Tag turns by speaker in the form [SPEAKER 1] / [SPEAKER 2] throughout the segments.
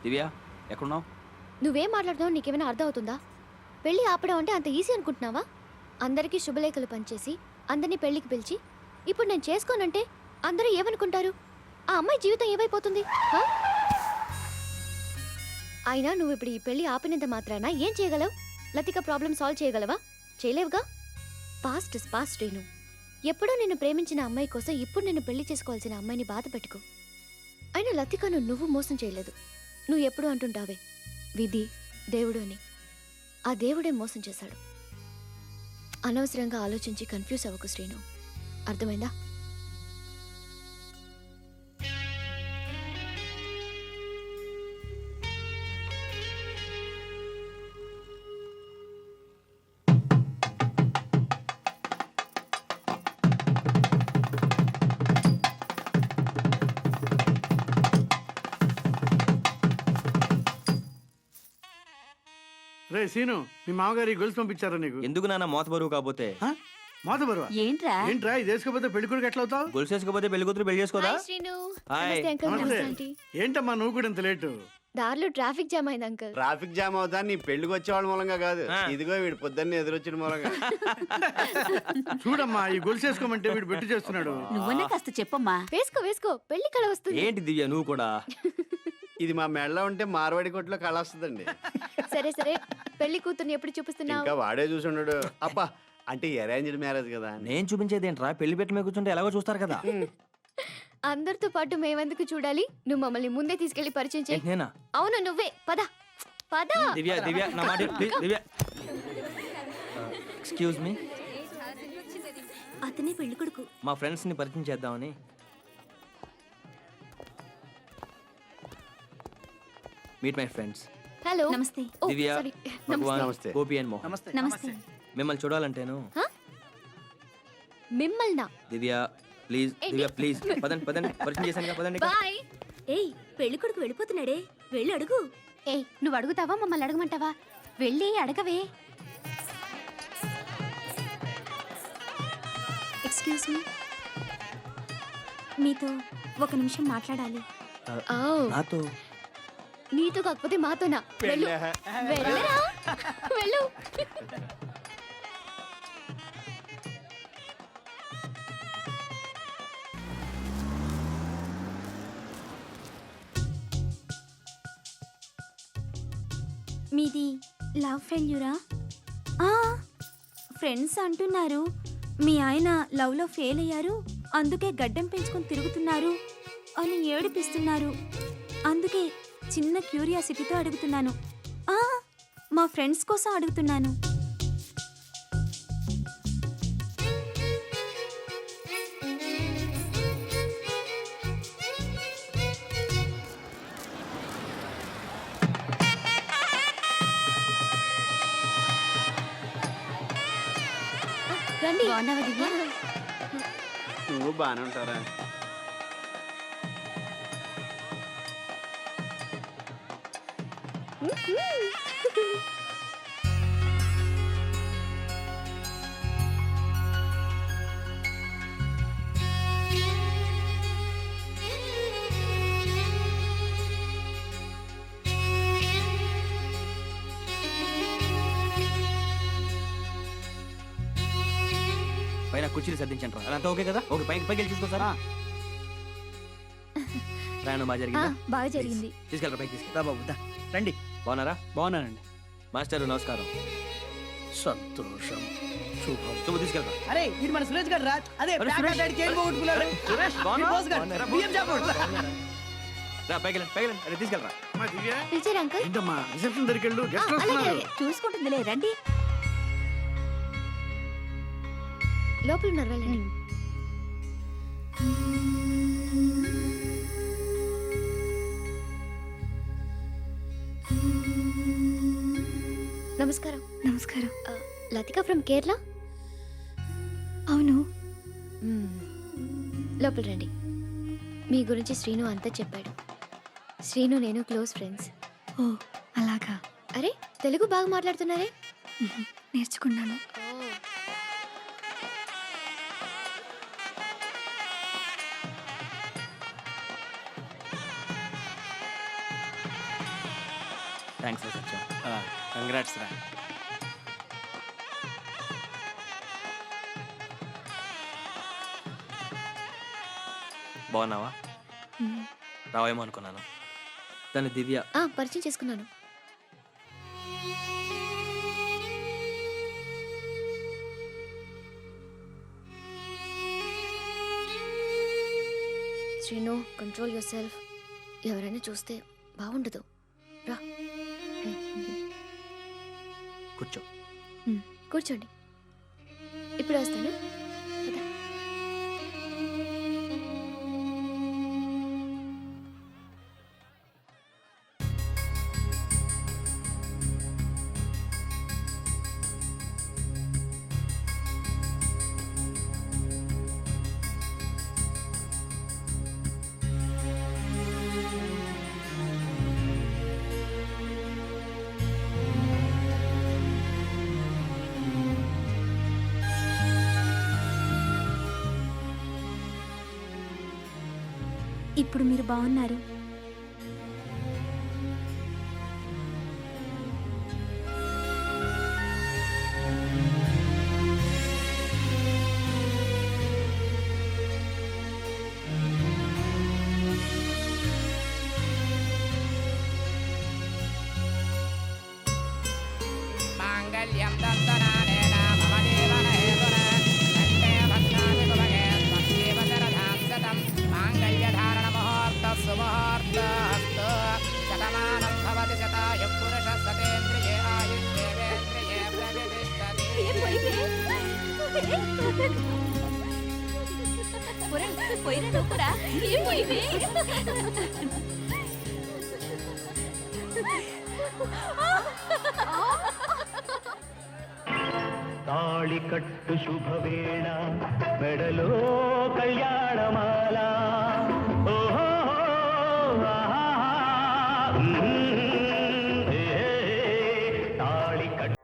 [SPEAKER 1] దివ్య ఎక్కడున్నావు?
[SPEAKER 2] నువ్వేం మాట్లాడుతున్నావు నీకేమైనా అర్థం అవుతుందా? పెళ్లి ఆపడం అంటే అంత ఈజీ అనుకుంటున్నావా? అందరికీ శుభలేఖలు పనిచేసి అందరినీ పెళ్లికి పిలిచి ఇప్పుడు నేను చేసుకోనంటే అందరూ ఏమనుకుంటారు? ఆ అమ్మాయి జీవితం ఏమైపోతుంది? హా? అయినా నువ్వు ఇప్పుడు ఈ పెళ్లి ఆపినంత మాత్రాన ఏం చేయగలవు? లతిక ప్రాబ్లం సాల్వ్ చేయగలవా? చేయలేవుగా. Past is past Renu. ఎప్పుడో నిన్ను ప్రేమించిన అమ్మాయి కోసం ఇప్పుడు నిన్ను పెళ్లి చేసుకోవాల్సిన అమ్మాయిని బాధ పెట్టుకో. అయినా లతికను నువ్వు మోసం చేయలేదు. నువ్వు ఎప్పుడు అంటుంటావే విధి దేవుడు అని. ఆ దేవుడే మోసం చేశాడు. అనవసరంగా ఆలోచించి కన్ఫ్యూజ్ అవ్వకు శ్రీను, అర్థమైందా?
[SPEAKER 3] రే సీను, మీ మామగారు ఈ గొలుసు పంపించారా నీకు?
[SPEAKER 1] ఎందుకు నాన్న మోత బరువు కాకపోతే?
[SPEAKER 3] మోత బరువా? ఏంట్రా ఇది వేసుకోపోతే పెళ్లి కొడుకు ఎట్లా అవుతావు?
[SPEAKER 1] గొలుసు వేసుకోపోతే పెళ్లి కూతురు పెళ్లి చేసుకోదా?
[SPEAKER 2] హాయ్ శ్రీను.
[SPEAKER 1] హాయ్.
[SPEAKER 2] నమస్తే అంకుల్.
[SPEAKER 3] నమస్తే.
[SPEAKER 2] నమస్తే ఆంటీ.
[SPEAKER 3] ఏంటమ్మా నువ్వు కూడా ఇంత లేటు?
[SPEAKER 2] దారిలో ట్రాఫిక్ జామ్ అయింది అంకుల్.
[SPEAKER 4] ట్రాఫిక్ జామ్ అవుతా నీ పెళ్లికి వచ్చేవాళ్ళ మూలంగా కాదు,
[SPEAKER 1] ఆ.
[SPEAKER 4] ఇదిగో వీడు పొద్దున్నే ఎదురొచ్చిన మూలంగా.
[SPEAKER 3] చూడమ్మా ఈ గొలుసు వేసుకోమంటే వీడు బెట్టు చేస్తున్నాడు.
[SPEAKER 5] నువ్వన్నా కాస్త చెప్పమ్మా.
[SPEAKER 2] వేసుకో వేసుకో, పెళ్లి కళ వస్తుంది.
[SPEAKER 1] ఏంటి దివ్య నువ్వు కూడా?
[SPEAKER 4] ఇది మా మెడలో ఉంటే మార్వాడి కొట్లో కళ వస్తుందండి.
[SPEAKER 2] సరే సరే, పెళ్లి కూతుర్ని ఎప్పుడు చూపిస్తున్నావు?
[SPEAKER 4] ఇంకా వాడే చూసుండడు. అబ్బా, అంటే అరేంజ్డ్ మ్యారేజ్ కదా.
[SPEAKER 1] నేను చూపించేది ఏంట్రా? పెళ్లి పెట్టి మీద కూర్చుంటే ఎలాగో చూస్తారు కదా.
[SPEAKER 2] అందరితో పాటు మేమెందుకు చూడాలి? నువ్వు మమ్మల్ని ముందే తీసుకెళ్లి పరిచయం చేయి.
[SPEAKER 1] ఏంటి నేనా?
[SPEAKER 2] అవును నువ్వే. పద పద.
[SPEAKER 1] దివ్య దివ్య నా మాట ప్లీజ్ దివ్య. ఎక్స్క్యూజ్ మీ,
[SPEAKER 2] అతనే పెళ్లి కొడుకు.
[SPEAKER 1] మా ఫ్రెండ్స్ ని పరిచయం చేద్దామని. Meet my friends.
[SPEAKER 2] హలో.
[SPEAKER 5] నమస్తే.
[SPEAKER 2] ఓ,
[SPEAKER 1] దివ్య,
[SPEAKER 2] సారీ.
[SPEAKER 1] భగవాన్,
[SPEAKER 4] నమస్తే.
[SPEAKER 1] గోపి అండ్ మోహన్.
[SPEAKER 5] నమస్తే.
[SPEAKER 1] మిమ్మల్ని చూడాలంటేను.
[SPEAKER 2] మిమ్మల్నా?
[SPEAKER 1] దివ్య ప్లీజ్,
[SPEAKER 2] ఏంటి?
[SPEAKER 1] దివ్య ప్లీజ్, పదండి పదండి, పరిచయం చేశాను పదండి.
[SPEAKER 2] బాయ్.
[SPEAKER 5] ఏయ్, పెళ్లి కొడుకు వెళ్ళిపోతున్నాడే, వెళ్ళి అడుగు.
[SPEAKER 2] ఏయ్, నువ్వు అడుగుతావా మమ్మల్ని అడగమంటావా? వెళ్ళి అడగవే.
[SPEAKER 5] ఎక్స్క్యూజ్ మీ, మీతో ఒక నిమిషం మాట్లాడాలి.
[SPEAKER 2] ఓ,
[SPEAKER 1] నాతో?
[SPEAKER 2] నీతో కాకపోతే మాతోనా? వెళ్ళు. వెళ్ళరా, వెళ్ళు.
[SPEAKER 5] మీది లవ్ ఫెయిల్యూరా? ఫ్రెండ్స్ అంటున్నారు మీ ఆయన లవ్లో ఫెయిల్ అయ్యారు, అందుకే గడ్డం పెంచుకొని తిరుగుతున్నారు అని ఏడిపిస్తున్నారు. అందుకే చిన్న క్యూరియాసిటీతో అడుగుతున్నాను. మా ఫ్రెండ్స్ కోసం అడుగుతున్నాను.
[SPEAKER 2] రండి.
[SPEAKER 4] నువ్వు బానే ఉంటారా?
[SPEAKER 1] పైన కుర్చీలు సర్దించండి రా. అదంతా ఓకే కదా? ఓకే, పైకి పైకి వెళ్ళి చూసుకోసారా? ప్రయాణం బాగా జరిగిందా?
[SPEAKER 2] బాగా జరిగింది.
[SPEAKER 1] తీసుకెళ్ళరా, పైకి తీసుకెళ్ళి.
[SPEAKER 6] రా బాబు దా. రండి.
[SPEAKER 1] బాగున్నారా?
[SPEAKER 6] బాగున్నానండి.
[SPEAKER 1] మాస్టర్ నమస్కారం.
[SPEAKER 6] సంతోషం, శుభం.
[SPEAKER 1] నువ్వు తీసుకెళ్ళరా.
[SPEAKER 6] అరే ఇది మన సురేష్ గారు రా. అదే
[SPEAKER 1] అరే,
[SPEAKER 6] బ్యాక్
[SPEAKER 1] సురేష్.
[SPEAKER 6] సైడ్ చైన్ పోగొట్టుకున్నాడు.
[SPEAKER 1] సురేష్,
[SPEAKER 6] ఈ
[SPEAKER 1] బాగున్నావా?
[SPEAKER 6] బాస్ గారు,
[SPEAKER 1] బాగున్నారా?
[SPEAKER 6] బియ్యం చాపోడు.
[SPEAKER 1] రా, పైకి వెళ్ళండి, పైకి వెళ్ళండి. అరే, తీసుకెళ్ళరా.
[SPEAKER 3] అమ్మా దివ్య,
[SPEAKER 2] పిలిచారా అంకుల్?
[SPEAKER 3] ఏంటమ్మా రిసెప్షన్ దగ్గరికి వెళ్ళు, గెస్ట్
[SPEAKER 2] అలాగే
[SPEAKER 3] వస్తున్నారు.
[SPEAKER 2] అలాగే.
[SPEAKER 5] చూసుకుంటుందిలే, రండి.
[SPEAKER 2] లోపల ఉన్నారు, వెళ్ళండి. నమస్కారం.
[SPEAKER 5] నమస్కారం.
[SPEAKER 2] లతిక ఫ్రమ్ కేరళ.
[SPEAKER 5] అవును.
[SPEAKER 2] లోపల రండి. మీ గురించి శ్రీను అంతా చెప్పాడు. శ్రీను నేను క్లోజ్ ఫ్రెండ్స్.
[SPEAKER 5] ఓ అలాగా.
[SPEAKER 2] అరే, తెలుగు బాగా మాట్లాడుతున్నారే.
[SPEAKER 5] నేర్చుకున్నాను.
[SPEAKER 1] థ్యాంక్స్ రా సత్యం.
[SPEAKER 4] కంగ్రాట్స్ రా.
[SPEAKER 1] బాగున్నావా? రావేమో అనుకున్నాను. తను దివ్య.
[SPEAKER 2] పరిచయం చేసుకున్నాను. Srinu, control your self. ఎవరైనా చూస్తే బాగుండదు. రా.
[SPEAKER 1] కూర్చో.
[SPEAKER 2] కూర్చోండి. ఇప్పుడు వస్తాను. పద.
[SPEAKER 5] ఇప్పుడు మీరు బాగున్నారు.
[SPEAKER 7] మాంగళ్యం దంతనానేన మమ జీవన హేతున కంఠే భద్రామి భువగే త్వమేవ శరదాం శతం మాంగళ్యధారణ ముహూర్త సుముహూర్తస్తు శతమానం భవతి శతాయు పురుష సతేంద్రియే ఆయుష్యేవేంద్రియే ప్రతిష్టతి.
[SPEAKER 8] తాళి కట్టు శుభవేళ మెడలో కళ్యాణమాల ఓహో ఆహా తాళి కట్టు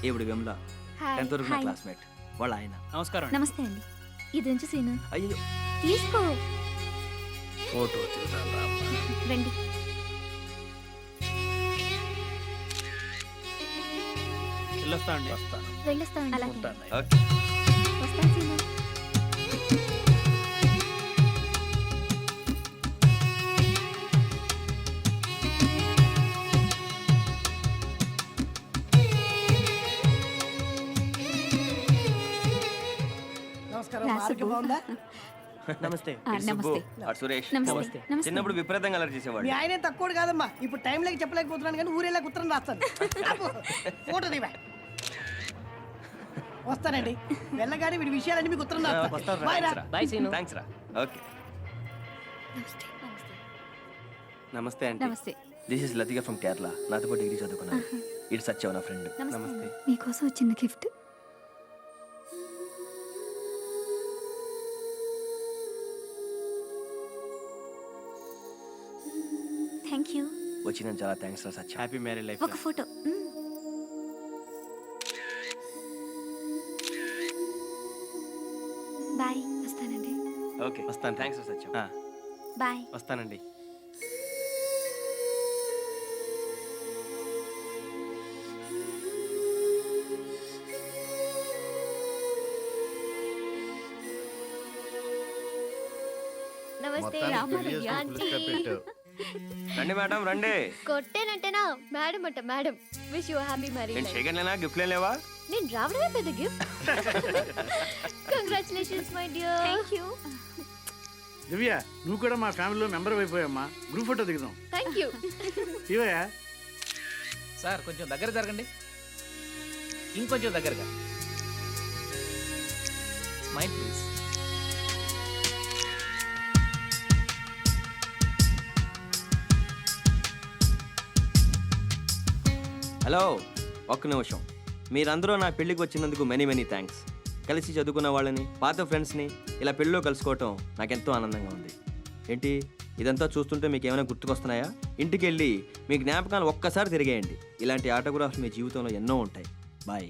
[SPEAKER 1] ఇప్పుడు విమల
[SPEAKER 2] హాయ్.
[SPEAKER 1] 10th వరకు నా
[SPEAKER 5] హాయ్.
[SPEAKER 1] క్లాస్మేట్. వాళ్ళ ఆయన.
[SPEAKER 6] నమస్కారం.
[SPEAKER 5] నమస్తే అండి. ఇది ఉంచు సీను.
[SPEAKER 1] అయ్యో,
[SPEAKER 2] తీసుకో.
[SPEAKER 6] ఫోటో తీద్దాం.
[SPEAKER 5] రండి.
[SPEAKER 1] వెళ్ళొస్తా అండి.
[SPEAKER 6] వస్తాను.
[SPEAKER 2] వెళ్ళొస్తామండి.
[SPEAKER 5] అలాగే.
[SPEAKER 6] ఉంటాను.
[SPEAKER 1] ఓకే.
[SPEAKER 2] వస్తాను సీను.
[SPEAKER 6] నమస్కారం.
[SPEAKER 5] నా
[SPEAKER 6] ఆరోగ్యం
[SPEAKER 5] సుబ్బు.
[SPEAKER 6] బాగుందా?
[SPEAKER 1] నమస్తే.
[SPEAKER 5] ఆ, నమస్తే.
[SPEAKER 1] సురేష్.
[SPEAKER 5] నమస్తే. నమస్తే.
[SPEAKER 1] చిన్నప్పుడు విపరీతంగా అలర్ట్ చేసేవాడు.
[SPEAKER 6] మీ ఆయన తక్కువ కాదమ్మా. ఇప్పుడు టైం లేక చెప్పలేకపోతున్నాను కానీ ఊరేలా ఉత్తరం రాస్తాను. అబ్బో, ఫోటో దివా. వస్తానండి. వెళ్ళగానే వీడి విషయాలన్నీ మీకు ఉత్తరం రాస్తాను. బాయ్ రా.
[SPEAKER 1] థ్యాంక్స్ రా. ఓకే.
[SPEAKER 2] నమస్తే.
[SPEAKER 4] నమస్తే ఆంటీ.
[SPEAKER 5] నమస్తే.
[SPEAKER 1] This is Latika from Kerala. నాతో పాటు డిగ్రీ చదువుకున్నాను. ఇటు సత్యం నా ఫ్రెండ్.
[SPEAKER 5] నమస్తే. మీకోసం వచ్చిన గిఫ్ట్. Thank you.
[SPEAKER 1] వచ్చిన చాలా థ్యాంక్స్ రా సత్యం.
[SPEAKER 4] Happy marriage life.
[SPEAKER 5] ఒక ఫోటో.
[SPEAKER 1] ఓకే
[SPEAKER 4] వస్తాను.
[SPEAKER 1] థ్యాంక్స్ సత్యం.
[SPEAKER 4] ఆ,
[SPEAKER 5] బాయ్.
[SPEAKER 4] వస్తానండి.
[SPEAKER 2] నమస్తే
[SPEAKER 4] మొత్తానికి పెళ్లి చేసుకుని పులుసుగా పెట్టావు.
[SPEAKER 1] రండి మేడం రండి.
[SPEAKER 2] కొట్టేనంటేనా మేడం అంట మేడం. విష్ యూ హ్యాపీ
[SPEAKER 1] నేను
[SPEAKER 2] మ్యారేజ్.
[SPEAKER 1] చేయగలనా గిఫ్ట్ లేవా?
[SPEAKER 2] నేను రావడమే పెద్ద gift. Congratulations my dear.
[SPEAKER 5] Thank you.
[SPEAKER 3] Divya నువ్వు కూడా మా ఫ్యామిలీలో మెంబర్ అయిపోయామ్మా. గ్రూప్ ఫోటో దిగుదాం.
[SPEAKER 2] Thank you.
[SPEAKER 3] శివయ్య
[SPEAKER 9] సార్ కొంచెం దగ్గర జరగండి, ఇంకొంచెం దగ్గరగా. Smile please.
[SPEAKER 1] హలో, ఒక్క నిమిషం. మీరందరూ నా పెళ్ళికి వచ్చినందుకు మెనీ మెనీ థ్యాంక్స్. కలిసి చదువుకున్న వాళ్ళని, పాత ఫ్రెండ్స్ని ఇలా పెళ్ళిలో కలుసుకోవటం నాకెంతో ఆనందంగా ఉంది. ఏంటి ఇదంతా చూస్తుంటే మీకు ఏమైనా గుర్తుకొస్తున్నాయా? ఇంటికి వెళ్ళి మీ జ్ఞాపకాలు ఒక్కసారి తిరిగేయండి. ఇలాంటి ఆటోగ్రాఫ్స్ మీ జీవితంలో ఎన్నో ఉంటాయి. బాయ్.